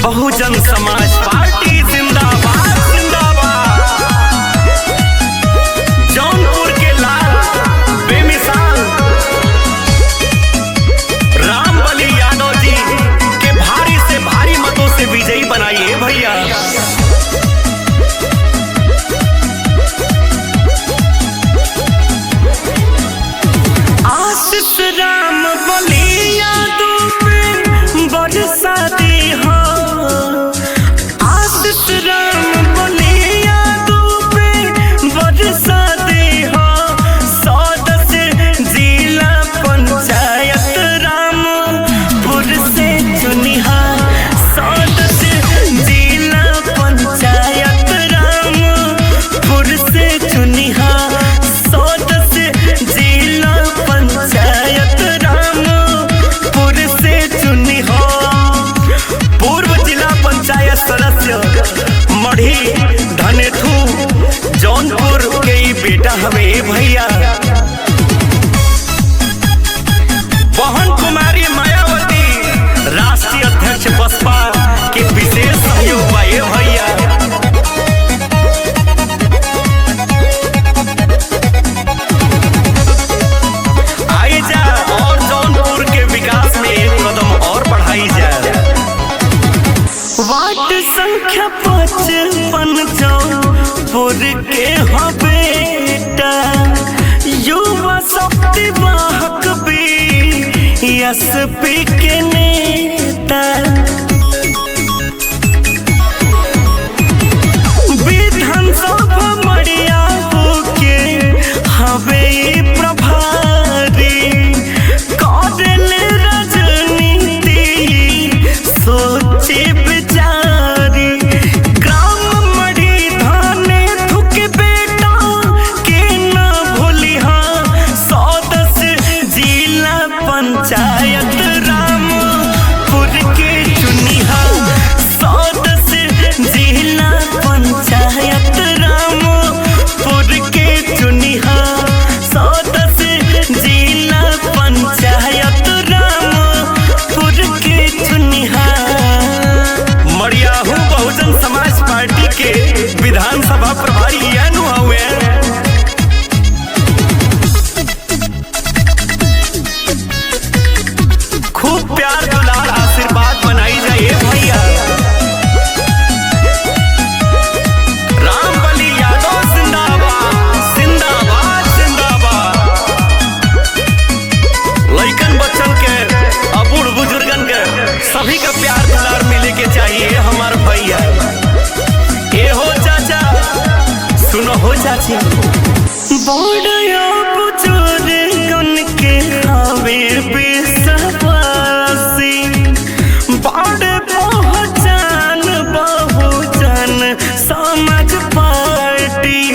Bahujan Samaj party जिंदाबाद जिंदाबाद। जौनपुर के लाल बेमिसाल रामबली यादव जी के भारी से भारी मतों से विजयी बनाइए भैया। आशीष रामबली यादव पे बरसा दी हो। आशीष रामबली यादव पे बरसा दी हो। 110 जिला पंचायत रामपुर से चुनिहा। 110 जिला पंचायत रामपुर से चुनिहा। 110 जिला पंचायत रामपुर से चुनिहा। पूर्व जिला पंचायत सदस्य मढ़ी धनेठू जौनपुर के ही बेटा हमें भैया। बहन कुमारी मायावती राष्ट्रीय अध्यक्ष बसपा के विशेष सहयोग पाए भैया। आई जा और जौनपुर के विकास में एक कदम और बढ़ाई जाए। वार्ड संख्या 55 जौनपुर के हो बेटा। युवा शक्ति वाहक भी एसपी के नेता। विधानसभा मड़िया के हवे प्रभारी। करेल राजनीति सोचे विचारी। ग्राम मढ़ी धनेठू के बेटा के न भूलिहा। 110 जिला पंचायत रामपुर के चुनिहा। 110 जिला पंचायत रामपुर के चुनिहा। 110 जिला पंचायत रामपुर के चुनिहा। मड़ियाहू बहुजन समाज पार्टी के विधानसभा प्रभारी यानु हुए। खूब प्यार दुलार आशीर्वाद बनाई जाए भैया। रामबली यादव जिंदाबाद जिंदाबाद जिंदाबाद। लइकन बच्चन के अबूढ़ बुजुर्गन के सभी का प्यार दुलार मिले के चाहिए हमार भैया। ए हो चाचा सुनो हो चाची।